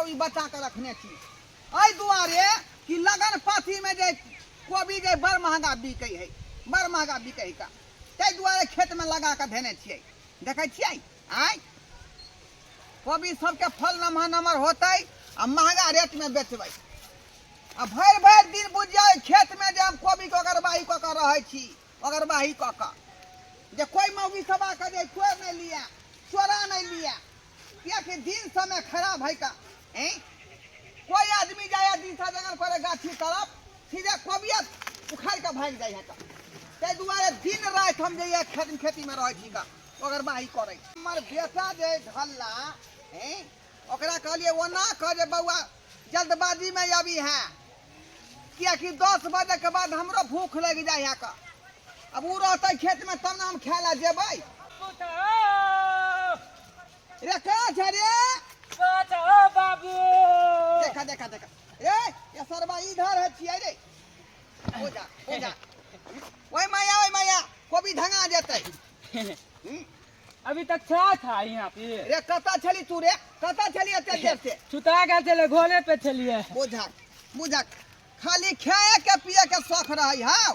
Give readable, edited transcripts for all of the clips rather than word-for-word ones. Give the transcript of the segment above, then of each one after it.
कोबी बचा के रखने छी एहि दुआरे कि लगन पाथी में जे कोबी जे बड़ महंगा बिकै है बड़ महंगा बिकै का ताहि दुआरे खेत में लगा के धेने छियै देखै छियै आय कोबी सबके फल नमहर नमहर होतै आ महंगा रेट में बेचबै आ भरि भरि दिन बुझियै खेत में जे हम कोबी के अगरबाही कऽ के रहै छी अगरबाही कऽ के जे कोई मौगी सब आके जे कोई नहीं लिया चोरा नहीं लिया कियाकि दिन समय खराब है का कोई आदमी जाए दिन सा जंगल करे गाछी तरफ सीधे कोबिया उखाड़ के भाग जाए है ताहि दुआरे दिन रात हम जे खेती में रहै छी का अगरबाही करे हमर बेटा जे ढल्ला ओकरा कहलिए ओना कह जे बउआ जल्दबाजी में अभी है कियाकि 10 बजे के बाद हमरो भूख लग जाए है का अब वो रहते खेत में तब ना हम खेला जेबै रे कहाँ छै रे बाबू देखा देखा देखा ए ये सरबा इधर है छियै रे हो जा ओए माया कोबी धंगा जेतै अभी तक था यहाँ पे रे कता छली तू रे कता छली एते देर से छुटा गए थे घोड़े पे चलिए बुझा खाली खाए के पिए के शौक रही हां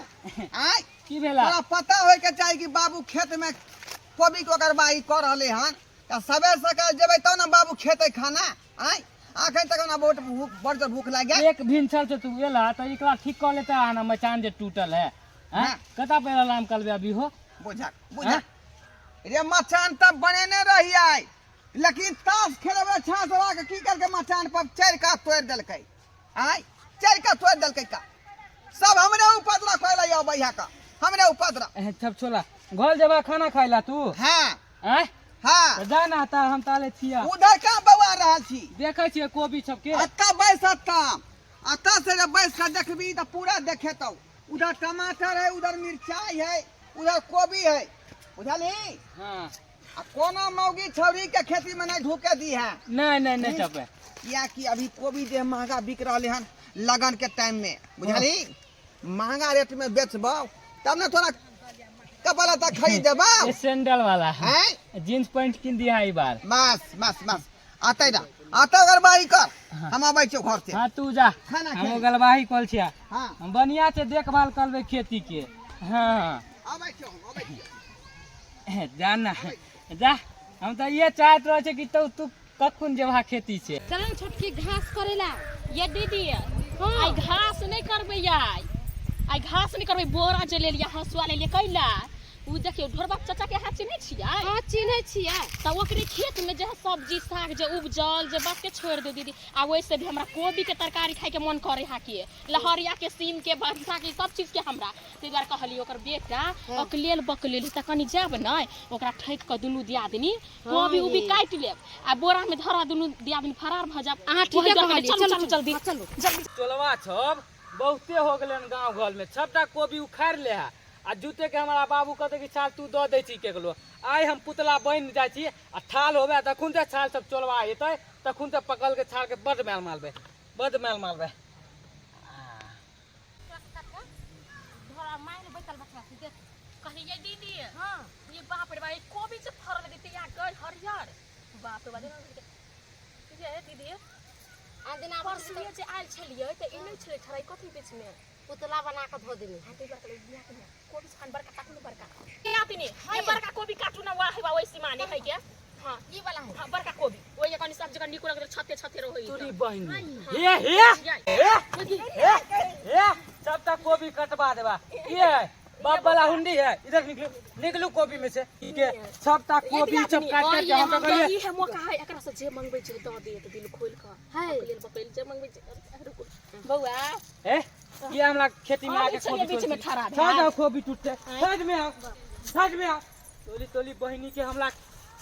आय की भेला तोरा पता होय के चाही कि बाबू खेत में कोबी के अगरबाही कर रहले हन त सबेर सकाल जेबै त ना बाबू खेते खाना आय आखन तक ना बहुत बड़ भूख लाग गया एक भिनसर से तू गेला त एकरा ठीक कर लेता ना मचान जे टूटल है हैं कता पे अलार्म कलबे अभी हो बुझा रे मचान तब बनेने रही आय लेकिन ताश खेलबे छासवा के की करके मचान पर चढ़ का तोड़ देलकै आय चढ़ का तोड़ देलकै का सब हमरे उपद्रव कैला यो भैया का हमरे उपद्रव सब छोला घर जेबा खाना खाइला तू हां हैं हां जा ना ता हम ताले छिया उधर का बउआ रहल छी देखै छियै कोबी सब के अत्ता बैस अत्ता से जब बैस के देखबी त पूरा देखेतौ उधर टमाटर है उधर मिर्चाई है उधर कोबी है बुझली हां आ कोनो मौगी छौरी के खेती में नहीं ढूके दी है नहीं चपे किया कि अभी कोबी जे महंगा बिक रहले हन लगन के टाइम में बुझली महंगा रेट में बेचबो तब न तोरा कपड़ा तक खरीद देबो ये सैंडल वाला है हैं जींस पैंट किन दिया ई बार बस आते ना आता अगरबाही कर हम आबै छी घर से हां तू जा खाना हम गलबाही कल छिया हां हम बढ़िया से देखभाल करबे खेती के हां आबै छी जाना जा हम तो ये चाहत रहे छे कि तू कखन जेबा खेती से चल छोटकी घास करेला ये दीदी आई घास नहीं करबे आई घास नहीं करबे बोरा जे ले लिया हसुआ ले कैला उ देखियो ढोरबा चाचा के हाथ चिन्है छियै हां चिन्है छियै त ओकरे खेत में जे सब्जी साग जे उपजल जे बात के छोड़ दे दीदी आ वैसे भी हमरा कोबी के तरकारी खाए के मन करे हा के लहरिया के सीम के भरसा के सब चीज के हमरा ते बार कहली ओकर बेटा अकलेल बकलेल त कनी जाब नै ओकरा ठैक के दुनु दियादनी कोबी उबी काट लेब आ बोरा में धरा दुनु दियादनी फरार भ जाब अहाँ ठीक कहली चल जल्दी जल्दी टोलवा छब बहुते हो गेलन गांव घर में सबटा कोबी उखाड़ ले है आ जूते के हमारा बाबू कहते कि छाल तू दो दे छी केकलो आइ हम पुतला बन जाय छी आ ठाल होबे तखुन से छाल सब चोलवा हेतै तखुन से पकड़ के छाल के बड मेल मारबे धरा मार बैठल बच्चा से देख कहली ये दीदी हां ये बाप रे भाई कोबी से फरल देते या गल हरियर बाप रे ये दीदी आ दिन परसुए जे आइल छलिए त इने छले छराई कथि बीच में पुतला बना के धो देनी हाथी बरका बिया के कोबी खान बरका काटू बरका के आतीनी ये बरका कोबी काटू ना वाह बा वैसी माने है के हां ई वाला है हां बरका कोबी ओय कनी सब जगह निकुल के छते रहई तोरी बहन हे सब तक कोबी कटवा देबा ये बाप वाला हुंडी है इधर निकलू कोबी में से के सब तक कोबी सब काट के हम कहलिए ई है मौका है एकरा से जे मंगबै छै द दे त दिल खोल के है लेल बकैल जे मंगबै छै बौआ ए ये हमरा खेती में आके कोबी बीच में ठहरा दे साजा कोबी टूटते साज में आ तोली बहिनी के हमरा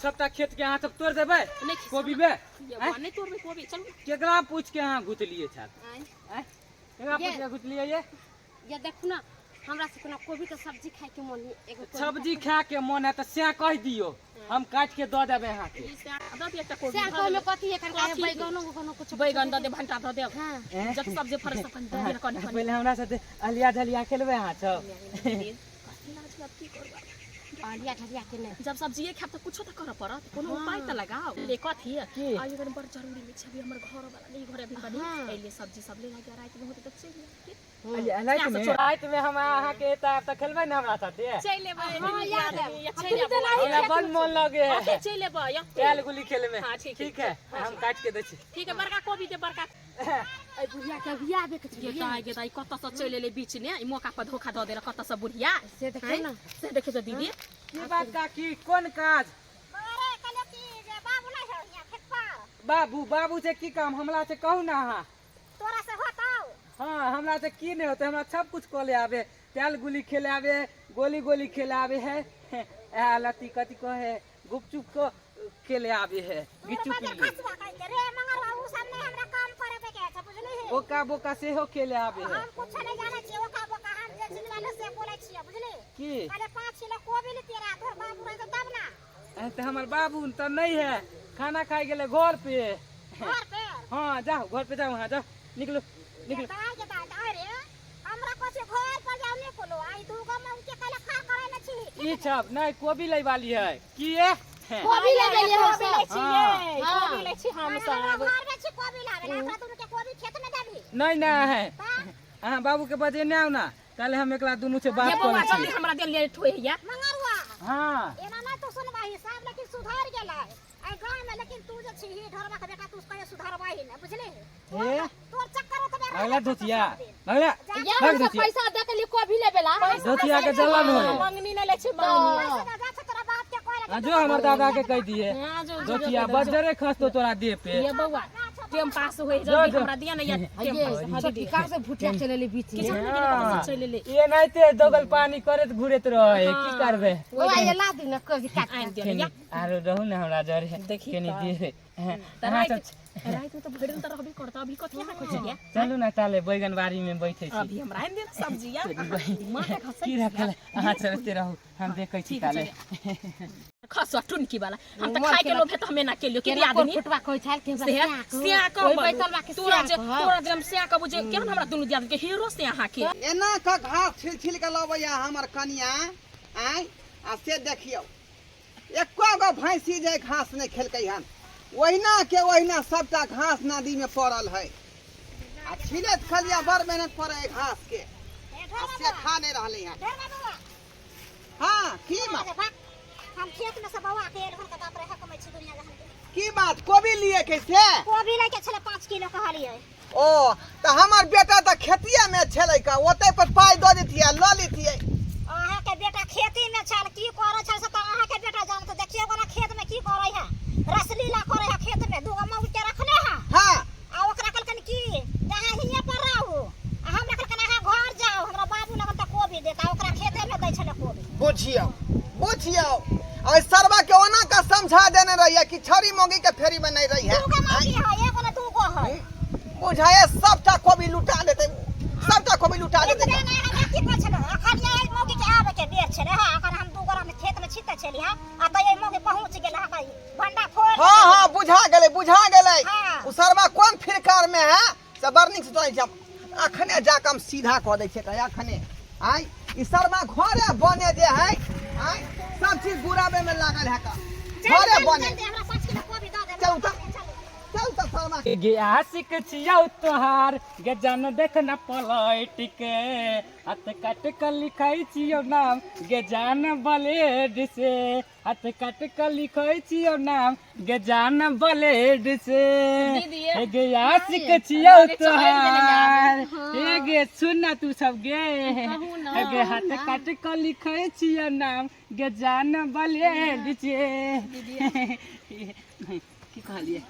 सबटा खेत के अहाँ सब तोड़ देबै कोबी में ये नहीं तोड़बै कोबी चल केकरा पूछ के अहाँ गुतलिए छाल केकरा पूछ के गुतलिए ये देखू ना हमरा से कोना कोबी के सब्जी खाए के मन एगो सब्जी खाए के मन है त से कह दियो हम काट के द देबे अहाँ के द दे एकटा कोबी से कोई में कथि एखन का बैगनो कुछ बैगन द दे भंटा द दे हां जत सब्जी फरस अपन द दे कनी पहले हमरा साथे अलिया झलिया खेलबे अहाँ सब कथि लाग छै अब की करबा आलिया ठलिया के नहीं जब सब्जी खाब तो कुछो तो कर पड़त कोनो उपाय तो लगाओ ले कथी की? आई बड़ बड़ जरूरी में छबी हमर घर वाला नहीं घरे भी कनी एले सब्जी सब ले लगे रात में होते तो चल रात में हम अहाँ के तब तक खेलबै न हमरा साथे चल ले भाई हां याद है या चल ले हमरा बड़ मन लगे है चल ले भाई कैल गुली खेले में हां ठीक है हम काट के दै छी ठीक है बड़का कोबी दे बड़का ए बुढ़िया के बियाह देख ये ताई के ताई कत से चल ले बीच ने ई मौका पर धोखा द देला कत से बुढ़िया से देखे ना से देखे तो दीदी की बात काकी कोन काज अरे कले की जे बाबू नहीं है यहाँ खेत पर बाबू से की काम हमरा से कहू ना अहाँ तोरा से होताओ हाँ हमरा से की नहीं होते हमरा सब कुछ कले आवे तेल गुली खेले आवे गोली खेले आवे है लती कति को है गुपचुप को खेले आवे है गिचू के लिए खसवा कह के रे मंगर बाबू सामने हमरा काम करे पे के छ बुझली है बोका से हो खेले आवे है हम कुछ नहीं जाने छी ओका बोका हम जे चीज वाले से बोलै छी बुझली की अरे 5 किलो कोबी ले तेरा तोर बाबू रह तब ना तो हमर बाबू तो नहीं है खाना खाए गेले घर पे घर पे हाँ जाओ घर पे जाओ हाँ जाओ निकलो दाई के दाई रे हमरा कोसे घर पर जाओ ने कोलो आई दूगो में उनके कले खा करे न छी ई सब नहीं कोबी लै वाली है की है कोबी ले गए हम ले छी हाँ। कोबी ले छी हम सब घर में छी कोबी लावे हमरा दुनु के कोबी खेत में देबी नहीं ना है हाँ बाबू के बजे नहीं आओ ना कल हम एकला दोनों से बात ये कर बउआ छी जल्दी हमरा दे ले ठोइया मंगरुआ हाँ एना ना तो सुनबा हिसाब लेकिन सुधार गेलै आई गांव में लेकिन तू जे छी ढोरबा के बेटा तू कहे सुधारबा ही ना बुझले ए तोर चक्कर होत बे अगला धोतिया अगला ये भाग हम धोतिया पैसा दे के लिए कोबी ले बेला धोतिया के जलन हो मंगनी न ले छी मंगनी जा छ तोरा बाप के कहले जो हमर दादा के कह दिए हां जो धोतिया बजरे खसतो तोरा देह पे ये बउआ टेम पास होई जल्दी हमरा दिया ना यार टेम पास छोटी कार से भुटिया चले ले बीच में हाँ। चल ले ये नहीं ते दोगल पानी करत घुरत रहे की करबे ओ ये ला दी न कोबी काट आइन दे केनी या आरो रहू ना हमरा जरे देखिए केनी तो। दे रात में तो भेड़ त रहबे करता अभी कथि है कुछ या चलू ना ताले बैगन बाड़ी में बैठे छी अभी हमरा आइन दे सब्जी या मां के खसै की रखल अहाँ चलते रहू हम देखे छी ताले खसवा टुनकी वाला हम त खाए के लोभ है त हमें ना के लियो के आदमी फुटवा कोई छाल के सिया का कोई बैठल बा के तोरा जन्म सिया का बुझे केहन हमरा दुनु दिया के हीरो से यहाँ के एना का घास छिल के लबैया हमर कनिया आय आ से देखियो एको गो भैंसी जे घास नहीं खेलकै हन ओहिना के ओहिना सबटा घास नदी में पड़ल है आ छिलत खलिया बड़ मेहनत पड़े है घास के आ से खा नहीं रहले हन हाँ की बात हम खेत में से बवा के घर का बाप रहे कमै छी दुनिया जहां की बात कोबी लिए कैसे कोबी ले के छले 5 किलो कहलिए ओ तो हमर बेटा तो खेतिया में छलै का ओते पर पाई दऽ देतियै लऽ लेतियै अहाँ के बेटा खेती में छल की करे छल से त अहाँ के बेटा जान तो देखिए कोना खेत में की करे है रसलीला करे है खेत में दूगो मौज के रखले है हाँ आ ओकरा कहलकन की जहां हिये पर रहू आ हमरा कहलकन अहाँ घर जाओ हमरा बाबू लगन त कोबी देता ओकरा खेते में दै छले कोबी बुझियो और सरवा के ओना का समझा देने रहिए कि छड़ी मोगी के फेरी में नहीं रही है दूगो मौजी है एगो न दूगो है बुझाए सबटा कोबी लुटा देते सबटा कोबी लुटा देते इतने नहीं हमरा की कहै छले अखन ये मौगी के आवे के बेर छले हां अखन हम दूगो में खेत में छिते छली हां आ त ये मौगी पहुंच गेल हां भंडा फोड़ हाँ बुझा गेले हाँ। उ सरवा कौन फिरकार में है से बर्निंग से तो जब अखने जाके हम सीधा कह दै छै कहे अखने आय ई सरवा घरे बने दे है आय सब चीज गुराबे में लागल है का घरे बने हमरा 5 किलो कोबी दऽ दे चल तो सरवा गे आशिक छियौ तोहार गे जन देख न पलट के हाथ काट के लिखै छियौ नाम गे जान ब्लेड से हाथ काट के लिखै छियौ नाम गे जान ब्लेड से हे गे आशिक छियौ तोहार हे गे सुन ना तू सब गे हे गे हाथ काट के लिखै छियौ नाम गे जान ब्लेड से की कहलिए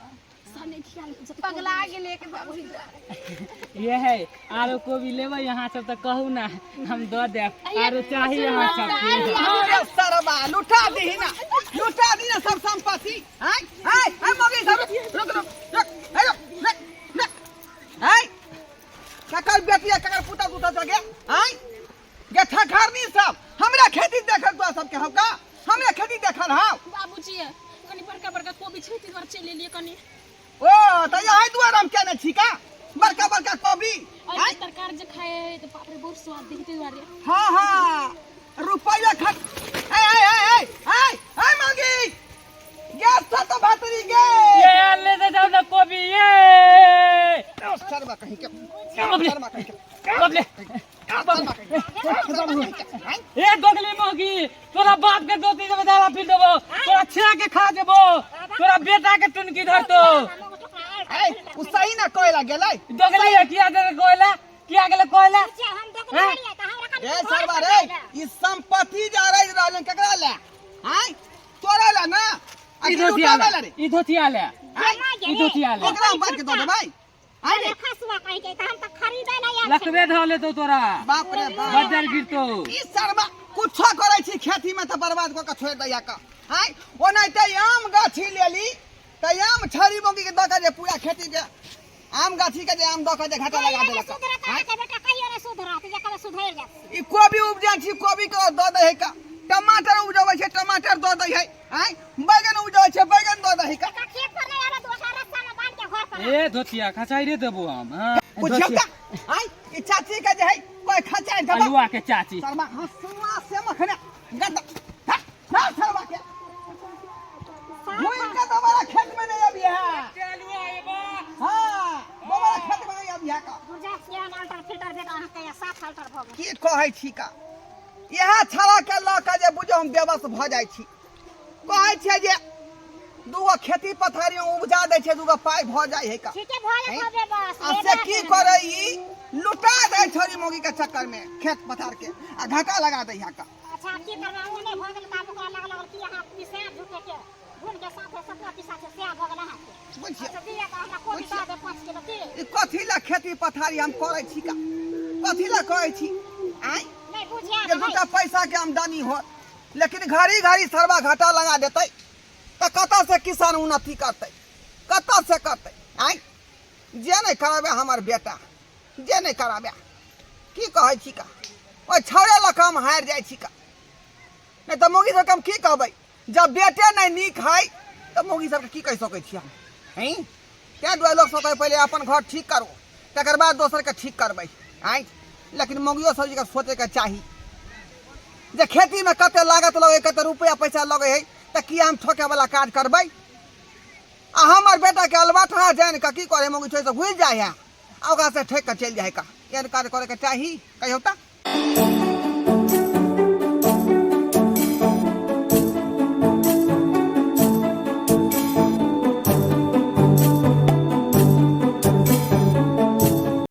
पगला गेले के बाबू ये है आरो कोबी लेबै यहाँ सब तो कहू ना हम दऽ देब आरो चाहिए यहाँ सब सरवा लुटा दी ना सब संपत्ति हाय हाय हाय मौगी सब रुक हाय ककर बेटिया ककर पुता जगे हाय गे ठठरनी सब हमरा खेती देखल तो सबके हम का हमरा खेती देखल हां बाबूजी कनी बड़का बड़का कोबी खेती पर चले लिए कनी ओ त यही दुआर हम केने छी का बड़का कोबी और तरकारी जे खाए तो बाप रे बहुत स्वाद दिखते दुआरे हाँ रुपया खा ए मांगी गैस था तो भातरी गे ये ले दे जाओ ना कोबी ये शर्मा कहीं के बबली शर्मा कहीं के बबली शर्मा कहीं के ए दोगली मोगी तोरा बाप के दो तीन बदाला पी देबो तोरा छिया के खा देबो तोरा बेटा के टुनकी धर तो ए उ सही ना कोयला गेलै दोगली है किया दे कोयला किया गेले कोयला ए सरवा रे ई संपत्ति जा रही रहलन केकरा ले हैं तोरा ले ना ई धोतिया ले ई धोतिया ले ई धोतिया ले ओकरा बात के दो दे भाई अरे खसवा कहि के हम त खरीदै नै आयल लखबे धले तो तोरा बाप रे बाप बजर गिरतो ई सरवा कुछो करै छी खेती में त बर्बाद क के छोड़ दैया का हैं ओनाइते आम गाछी लेली त आम छड़ी मोगी के दका जे पूरा खेती के आम गाछी के जे आम दका जे घाटा लगा देलक सुधरता के बेटा कहियो नै सुधरत जे कबे सुधर जात ई कोबी उपजा छी कोबी के द दे है का टमाटर उपजाबै छै टमाटर द दे है हैं बैगन उपजाबै छै बैगन द दे है का खेत पर नै आलो दोसर रास्ता में बांध के घर पर ए धोतिया खचाई रे देबो हम हां कुछो का हैं ई चाची के जे है कोई खचाई देबो अलुआ के चाची शर्मा हंसुआ से मखने गद ना शर्मा के मुई का दोबारा खेत में नहीं अभी है अलुआ ए बा हां दोबारा खेत में नहीं अभी है का गुरजा सियान अल्टर फिल्टर बेटा अहाँ के 7 अल्टर भ गेल की कहै छी का यह छड़ा के ल के जे बुझो हम बेबस भ जाय छी कहै छै जे दूगो खेती पथारी उपजा दै छै दूगो पाई भ जाय है का ठीके भ जाय हबे बस आ से की करे ई लुटा दे छोरी मोगी के चक्कर में खेत पथार के आ घाटा लगा दे है का अच्छा की करबा ओने भ गेल काम ओकरा लगल कि अहाँ पिसा झुके के गुण के साथे सपना पिसा के से भ गेल अहाँ के बुझिए अच्छा दिया का हमरा कोबी दा दे 5 किलो की ई कथी ला खेती पथारी हम करे छी का कथी ला कहै छी आय नहीं बुझिया के दूटा पैसा के आमदनी हो लेकिन घड़ी घड़ी सरवा घाटा लगा देते तो कतऽ से किसान उन्नति करते कतऽ से करते आय जे नहीं कराबे हमार बेटा जे नहीं कराबे की कहै छी का ओइ छौड़े लऽ हम हारि जाइ छी का नहीं तो मौगी सबके हम की कहबै जब बेटे नहीं नीक है तो मौगी सबके की कहि सकै छी हम हैं तैं दुआरे लोग सब पहले अपन घर ठीक करू तकर बाद दोसर के ठीक करबै आय लेकिन मौगियो सब के सोचे के चाही जे खेती में कते लागत लगे कते रुपया पैसा लगे है तो किया हम ठोके वाला काज करबै आ हमर बेटा के अलबाठा जान के की करे मौगी छोड़ से भूल जाए है आ ओकरा से ठेक के चल जाए का एहन काज करे के चाही कहियो ता